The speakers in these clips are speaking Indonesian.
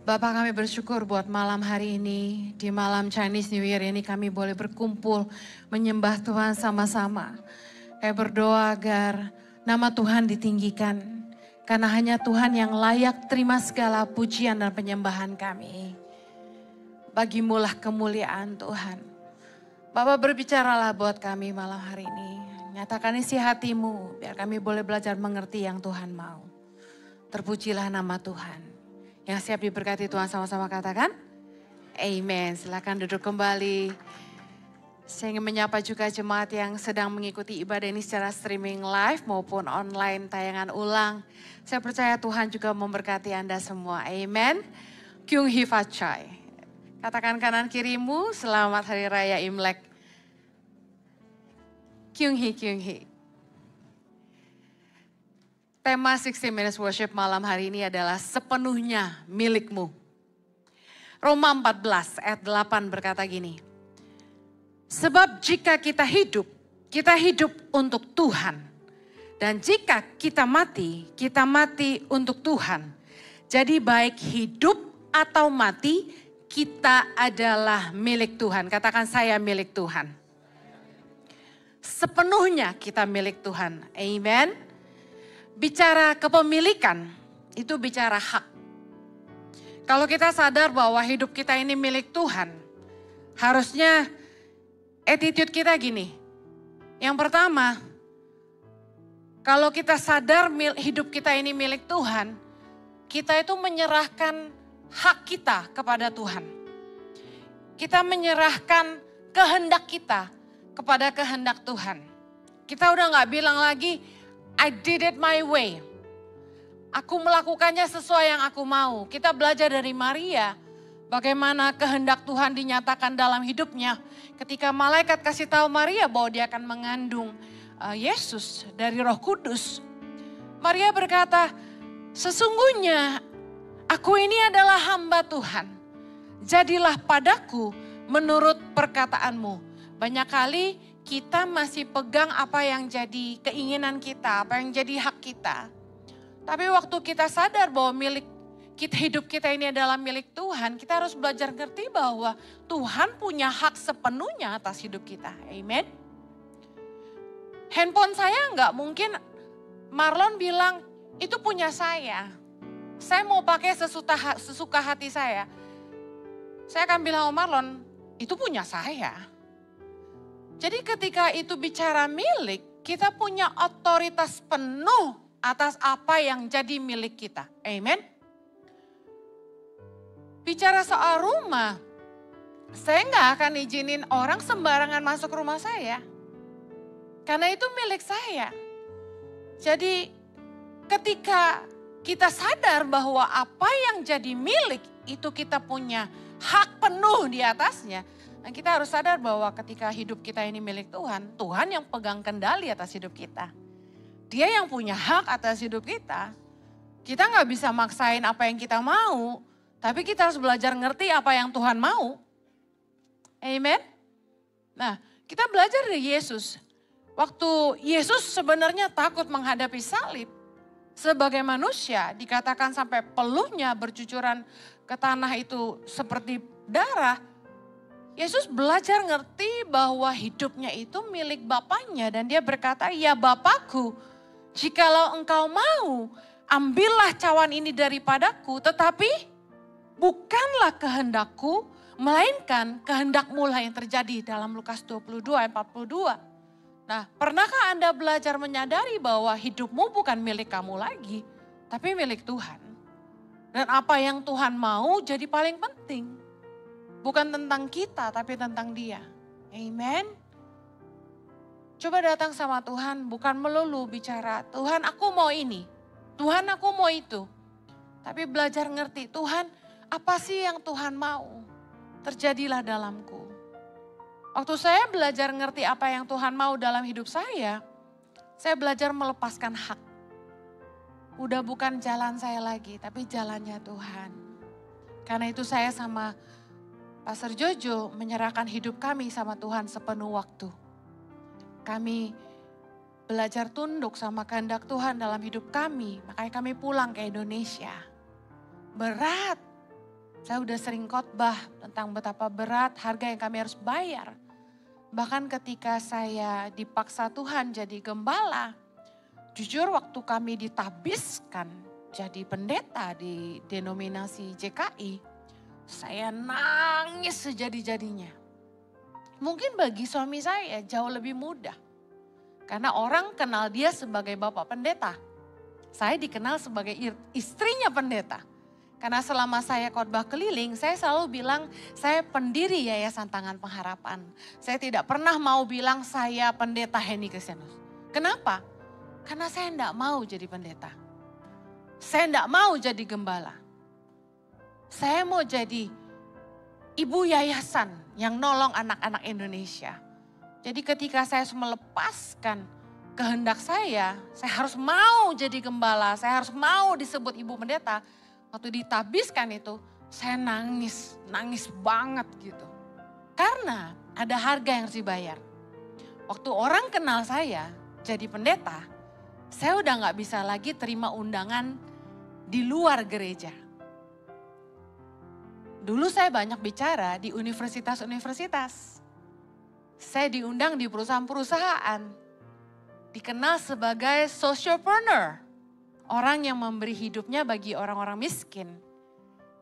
Bapak, kami bersyukur buat malam hari ini. Di malam Chinese New Year ini kami boleh berkumpul menyembah Tuhan sama-sama. Kami berdoa agar nama Tuhan ditinggikan. Karena hanya Tuhan yang layak terima segala pujian dan penyembahan kami. Bagimulah kemuliaan Tuhan. Bapak, berbicaralah buat kami malam hari ini. Nyatakan isi hatimu biar kami boleh belajar mengerti yang Tuhan mau. Terpujilah nama Tuhan. Yang siap diberkati Tuhan sama-sama katakan, amen. Silakan duduk kembali. Saya ingin menyapa juga jemaat yang sedang mengikuti ibadah ini secara streaming live maupun online tayangan ulang. Saya percaya Tuhan juga memberkati Anda semua, amen. Kyung Hee Fachai. Katakan kanan kirimu, selamat Hari Raya Imlek. Kyung Hee. Tema 60 Minutes Worship malam hari ini adalah sepenuhnya milikmu. Roma 14 ayat 8 berkata gini. Sebab jika kita hidup untuk Tuhan. Dan jika kita mati untuk Tuhan. Jadi baik hidup atau mati, kita adalah milik Tuhan. Katakan saya milik Tuhan. Sepenuhnya kita milik Tuhan. Amen. Bicara kepemilikan, itu bicara hak. Kalau kita sadar bahwa hidup kita ini milik Tuhan, harusnya attitude kita gini. Yang pertama, kalau kita sadar hidup kita ini milik Tuhan, kita itu menyerahkan hak kita kepada Tuhan. Kita menyerahkan kehendak kita kepada kehendak Tuhan. Kita udah gak bilang lagi, I did it my way. Aku melakukannya sesuai yang aku mau. Kita belajar dari Maria. Bagaimana kehendak Tuhan dinyatakan dalam hidupnya. Ketika malaikat kasih tahu Maria bahwa dia akan mengandung Yesus dari Roh Kudus. Maria berkata, sesungguhnya aku ini adalah hamba Tuhan. Jadilah padaku menurut perkataanmu. Banyak kali kita masih pegang apa yang jadi keinginan kita, apa yang jadi hak kita. Tapi waktu kita sadar bahwa hidup kita ini adalah milik Tuhan, kita harus belajar ngerti bahwa Tuhan punya hak sepenuhnya atas hidup kita. Amen. Handphone saya nggak mungkin Marlon bilang, itu punya saya. Saya mau pakai sesuka hati saya. Saya akan bilang sama Marlon, itu punya saya. Jadi ketika itu bicara milik, kita punya otoritas penuh atas apa yang jadi milik kita. Amen. Bicara soal rumah, saya nggak akan izinin orang sembarangan masuk rumah saya. Karena itu milik saya. Jadi ketika kita sadar bahwa apa yang jadi milik itu kita punya hak penuh di atasnya. Dan kita harus sadar bahwa ketika hidup kita ini milik Tuhan, Tuhan yang pegang kendali atas hidup kita. Dia yang punya hak atas hidup kita. Kita gak bisa maksain apa yang kita mau, tapi kita harus belajar ngerti apa yang Tuhan mau. Amen. Nah, kita belajar dari Yesus. Waktu Yesus sebenarnya takut menghadapi salib. Sebagai manusia dikatakan sampai peluhnya bercucuran ke tanah itu seperti darah. Yesus belajar ngerti bahwa hidupnya itu milik Bapaknya dan dia berkata, ya Bapakku, jikalau engkau mau, ambillah cawan ini daripadaku, tetapi bukanlah kehendakku, melainkan kehendakmu lah yang terjadi dalam Lukas 22 ayat 42. Nah, pernahkah Anda belajar menyadari bahwa hidupmu bukan milik kamu lagi, tapi milik Tuhan. Dan apa yang Tuhan mau jadi paling penting. Bukan tentang kita, tapi tentang Dia. Amen. Coba datang sama Tuhan, bukan melulu bicara, Tuhan aku mau ini, Tuhan aku mau itu. Tapi belajar ngerti, Tuhan apa sih yang Tuhan mau? Terjadilah dalamku. Waktu saya belajar ngerti apa yang Tuhan mau dalam hidup saya belajar melepaskan hak. Udah bukan jalan saya lagi, tapi jalannya Tuhan. Karena itu saya sama Pastor Jojo menyerahkan hidup kami sama Tuhan sepenuh waktu. Kami belajar tunduk sama kehendak Tuhan dalam hidup kami. Makanya kami pulang ke Indonesia. Berat. Saya udah sering khotbah tentang betapa berat harga yang kami harus bayar. Bahkan ketika saya dipaksa Tuhan jadi gembala, jujur waktu kami ditabiskan jadi pendeta di denominasi JKI, saya nangis sejadi-jadinya. Mungkin bagi suami saya jauh lebih mudah. Karena orang kenal dia sebagai bapak pendeta. Saya dikenal sebagai istrinya pendeta. Karena selama saya khotbah keliling, saya selalu bilang saya pendiri Yayasan Tangan Pengharapan. Saya tidak pernah mau bilang saya pendeta Henny Kristianus. Kenapa? Karena saya tidak mau jadi pendeta. Saya tidak mau jadi gembala. Saya mau jadi ibu yayasan yang nolong anak-anak Indonesia. Jadi ketika saya harus melepaskan kehendak saya harus mau jadi gembala, saya harus mau disebut ibu pendeta. Waktu ditabiskan itu, saya nangis banget gitu. Karena ada harga yang harus dibayar. Waktu orang kenal saya jadi pendeta, saya udah gak bisa lagi terima undangan di luar gereja. Dulu saya banyak bicara di universitas-universitas. Saya diundang di perusahaan-perusahaan. Dikenal sebagai socialpreneur. Orang yang memberi hidupnya bagi orang-orang miskin.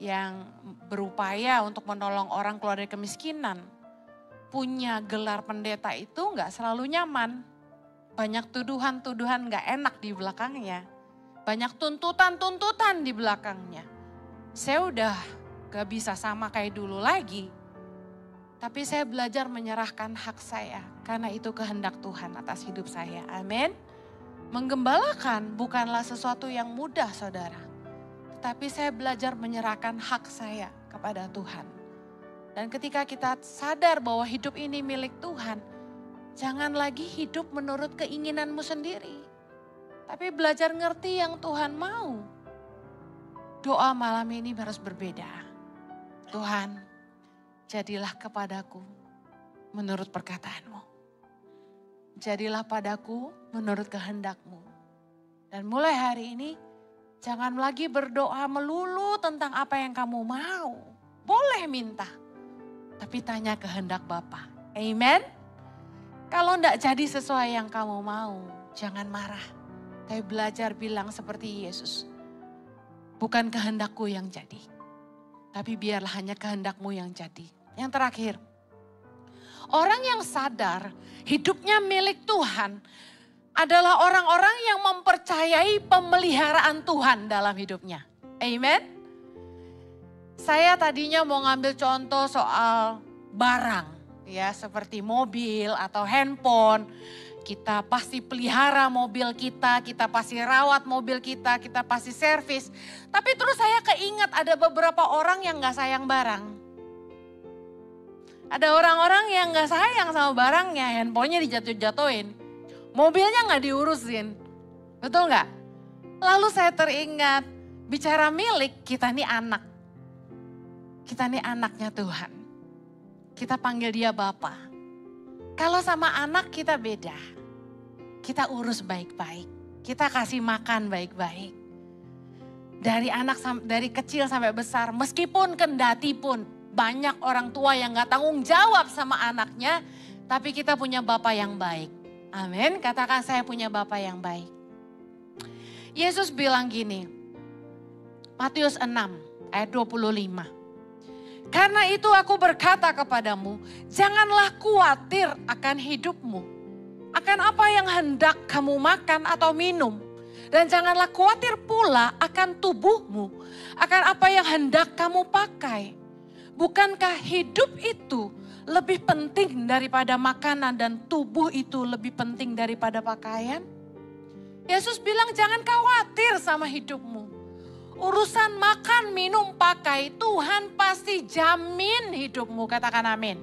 Yang berupaya untuk menolong orang keluar dari kemiskinan. Punya gelar pendeta itu gak selalu nyaman. Banyak tuduhan-tuduhan gak enak di belakangnya. Banyak tuntutan-tuntutan di belakangnya. Saya udah gak bisa sama kayak dulu lagi. Tapi saya belajar menyerahkan hak saya. Karena itu kehendak Tuhan atas hidup saya. Amin. Menggembalakan bukanlah sesuatu yang mudah saudara. Tetapi saya belajar menyerahkan hak saya kepada Tuhan. Dan ketika kita sadar bahwa hidup ini milik Tuhan. Jangan lagi hidup menurut keinginanmu sendiri. Tapi belajar ngerti yang Tuhan mau. Doa malam ini harus berbeda. Tuhan, jadilah kepadaku menurut perkataanmu. Jadilah padaku menurut kehendak-Mu. Dan mulai hari ini, jangan lagi berdoa melulu tentang apa yang kamu mau. Boleh minta, tapi tanya kehendak Bapa. Amen. Kalau enggak jadi sesuai yang kamu mau, jangan marah. Tapi belajar bilang seperti Yesus. Bukan kehendakku yang jadi. Tapi biarlah hanya kehendak-Mu yang jadi. Yang terakhir, orang yang sadar hidupnya milik Tuhan adalah orang-orang yang mempercayai pemeliharaan Tuhan dalam hidupnya. Amen. Saya tadinya mau ngambil contoh soal barang, ya seperti mobil atau handphone. Kita pasti pelihara mobil kita pasti rawat mobil kita pasti servis. Tapi terus saya keingat ada beberapa orang yang gak sayang barang. Ada orang-orang yang gak sayang sama barangnya, handphonenya dijatuh-jatuhin. Mobilnya gak diurusin, betul gak? Lalu saya teringat, bicara milik, kita nih anak. Kita nih anaknya Tuhan. Kita panggil dia Bapa. Kalau sama anak kita beda. Kita urus baik-baik. Kita kasih makan baik-baik. Dari kecil sampai besar, meskipun kendati pun banyak orang tua yang gak tanggung jawab sama anaknya, tapi kita punya Bapa yang baik. Amin, katakan saya punya Bapa yang baik. Yesus bilang gini, Matius 6 ayat 25. Karena itu aku berkata kepadamu, janganlah khawatir akan hidupmu. Akan apa yang hendak kamu makan atau minum. Dan janganlah khawatir pula akan tubuhmu. Akan apa yang hendak kamu pakai. Bukankah hidup itu lebih penting daripada makanan dan tubuh itu lebih penting daripada pakaian? Yesus bilang jangan khawatir sama hidupmu. Urusan makan, minum, pakai, Tuhan pasti jamin hidupmu, katakan amin.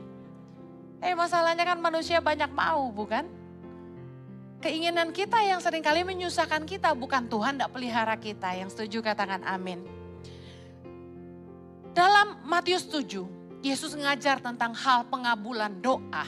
Masalahnya kan manusia banyak mau, bukan? Keinginan kita yang seringkali menyusahkan kita, bukan Tuhan tidak pelihara kita. Yang setuju katakan amin. Dalam Matius 7, Yesus mengajar tentang hal pengabulan doa.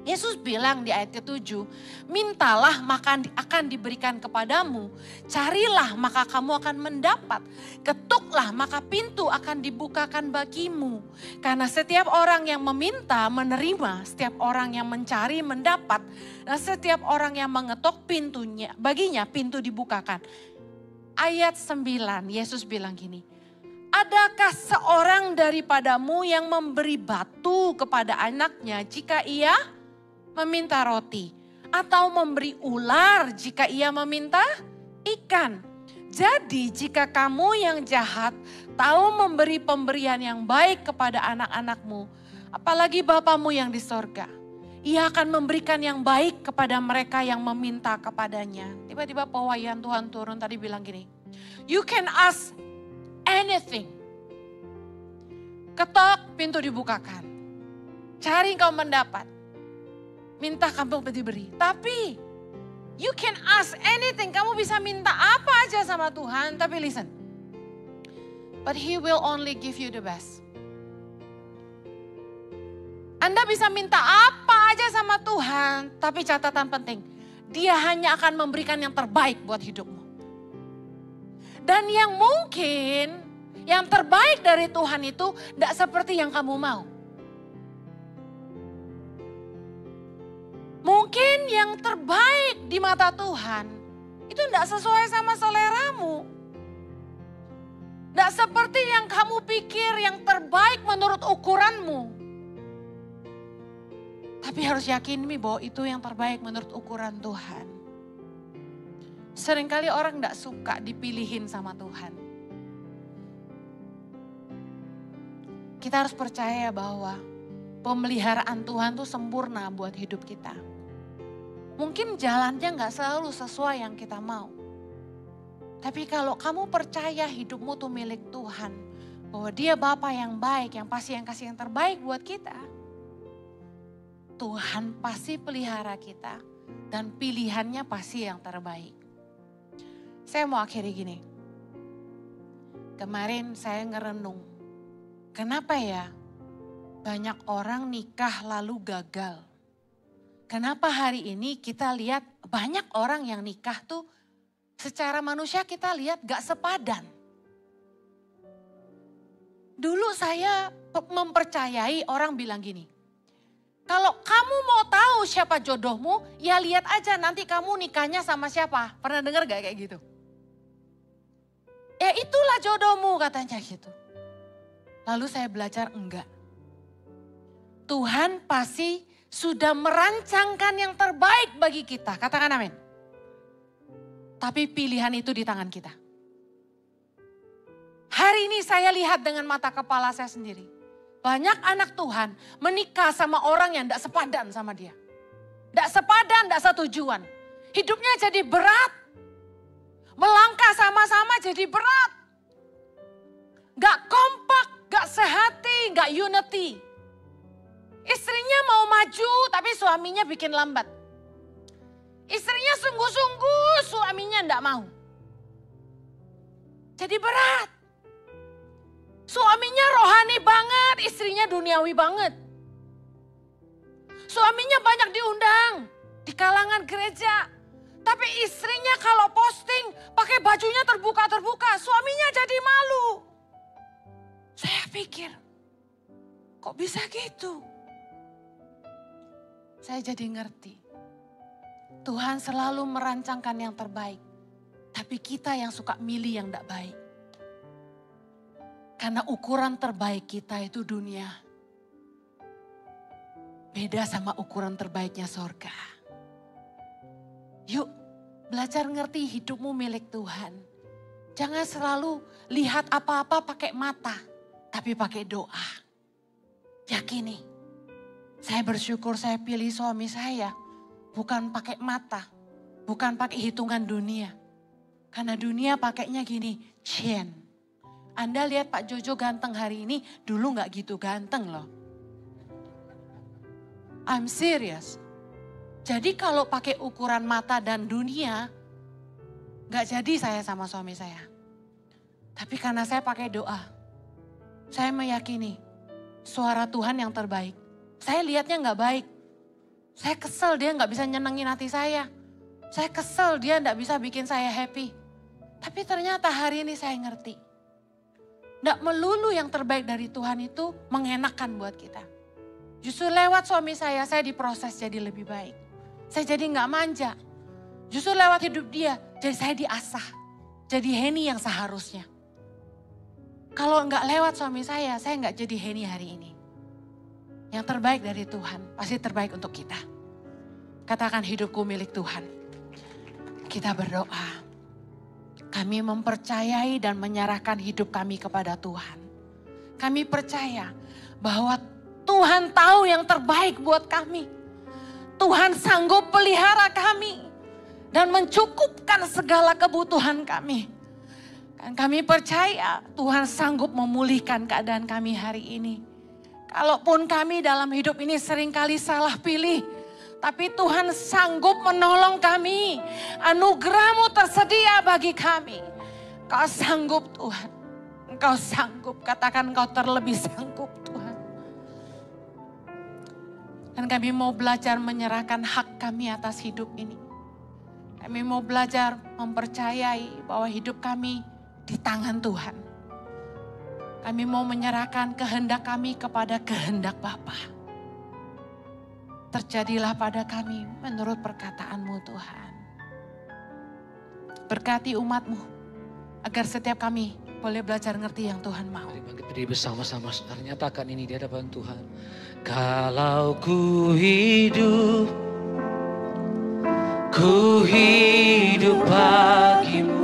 Yesus bilang di ayat ke-7, mintalah maka akan diberikan kepadamu, carilah maka kamu akan mendapat, ketuklah maka pintu akan dibukakan bagimu. Karena setiap orang yang meminta menerima, setiap orang yang mencari mendapat, dan setiap orang yang mengetuk pintunya, baginya pintu dibukakan. Ayat 9, Yesus bilang gini, adakah seorang daripadamu yang memberi batu kepada anaknya jika ia meminta roti, atau memberi ular jika ia meminta ikan? Jadi jika kamu yang jahat tahu memberi pemberian yang baik kepada anak-anakmu, apalagi Bapamu yang di sorga, ia akan memberikan yang baik kepada mereka yang meminta kepadanya. Tiba-tiba pewahyuan Tuhan turun tadi bilang gini, you can ask anything. Ketok, pintu dibukakan. Cari kau mendapat. Minta kamu diberi. Tapi you can ask anything. Kamu bisa minta apa aja sama Tuhan. Tapi listen. But He will only give you the best. Anda bisa minta apa aja sama Tuhan. Tapi catatan penting. Dia hanya akan memberikan yang terbaik buat hidupmu. Dan yang mungkin yang terbaik dari Tuhan itu tidak seperti yang kamu mau. Mungkin yang terbaik di mata Tuhan itu tidak sesuai sama seleramu. Tidak seperti yang kamu pikir yang terbaik menurut ukuranmu. Tapi harus yakin bahwa itu yang terbaik menurut ukuran Tuhan. Seringkali orang tidak suka dipilihin sama Tuhan. Kita harus percaya bahwa pemeliharaan Tuhan itu sempurna buat hidup kita. Mungkin jalannya gak selalu sesuai yang kita mau. Tapi kalau kamu percaya hidupmu tuh milik Tuhan. Bahwa Dia Bapa yang baik, yang pasti yang kasih yang terbaik buat kita. Tuhan pasti pelihara kita. Dan pilihannya pasti yang terbaik. Saya mau akhiri gini. Kemarin saya ngerenung. Kenapa ya banyak orang nikah lalu gagal? Kenapa hari ini kita lihat banyak orang yang nikah tuh secara manusia kita lihat gak sepadan. Dulu saya mempercayai orang bilang gini, kalau kamu mau tahu siapa jodohmu, ya lihat aja nanti kamu nikahnya sama siapa. Pernah dengar gak kayak gitu? Ya itulah jodohmu katanya gitu. Lalu saya belajar enggak. Tuhan pasti sudah merancangkan yang terbaik bagi kita. Katakan amin. Tapi pilihan itu di tangan kita. Hari ini saya lihat dengan mata kepala saya sendiri. Banyak anak Tuhan menikah sama orang yang tidak sepadan sama dia. Tidak sepadan, tidak setujuan. Hidupnya jadi berat. Melangkah sama-sama jadi berat. Gak kompak, gak sehati, gak unity. Istrinya mau maju tapi suaminya bikin lambat. Istrinya sungguh-sungguh suaminya enggak mau. Jadi berat. Suaminya rohani banget, istrinya duniawi banget. Suaminya banyak diundang di kalangan gereja. Tapi istrinya kalau posting pakai bajunya terbuka-terbuka, suaminya jadi malu. Saya pikir, kok bisa gitu? Saya jadi ngerti. Tuhan selalu merancangkan yang terbaik. Tapi kita yang suka milih yang tidak baik. Karena ukuran terbaik kita itu dunia. Beda sama ukuran terbaiknya sorga. Yuk belajar ngerti hidupmu milik Tuhan. Jangan selalu lihat apa-apa pakai mata. Tapi pakai doa. Yakini. Saya bersyukur saya pilih suami saya. Bukan pakai mata. Bukan pakai hitungan dunia. Karena dunia pakainya gini. Chen. Anda lihat Pak Jojo ganteng hari ini. Dulu gak gitu ganteng loh. I'm serious. Jadi kalau pakai ukuran mata dan dunia. Gak jadi saya sama suami saya. Tapi karena saya pakai doa. Saya meyakini suara Tuhan yang terbaik. Saya lihatnya gak baik. Saya kesel dia nggak bisa nyenengin hati saya. Saya kesel dia nggak bisa bikin saya happy. Tapi ternyata hari ini saya ngerti. Nggak melulu yang terbaik dari Tuhan itu mengenakan buat kita. Justru lewat suami saya diproses jadi lebih baik. Saya jadi nggak manja. Justru lewat hidup dia, jadi saya diasah. Jadi Henny yang seharusnya. Kalau nggak lewat suami saya nggak jadi Henny hari ini. Yang terbaik dari Tuhan, pasti terbaik untuk kita. Katakan hidupku milik Tuhan. Kita berdoa. Kami mempercayai dan menyerahkan hidup kami kepada Tuhan. Kami percaya bahwa Tuhan tahu yang terbaik buat kami. Tuhan sanggup pelihara kami dan mencukupkan segala kebutuhan kami. Dan kami percaya Tuhan sanggup memulihkan keadaan kami hari ini. Kalaupun kami dalam hidup ini seringkali salah pilih, tapi Tuhan sanggup menolong kami. Anugerah-Mu tersedia bagi kami. Kau sanggup Tuhan. Engkau sanggup, katakan Engkau terlebih sanggup Tuhan. Dan kami mau belajar menyerahkan hak kami atas hidup ini. Kami mau belajar mempercayai bahwa hidup kami di tangan Tuhan. Kami mau menyerahkan kehendak kami kepada kehendak Bapa. Terjadilah pada kami menurut perkataan-Mu Tuhan. Berkati umat-Mu agar setiap kami boleh belajar ngerti yang Tuhan mau. Mari bangkit berdiri bersama-sama, saudara, nyatakan ini di hadapan Tuhan. Kalau ku hidup bagimu.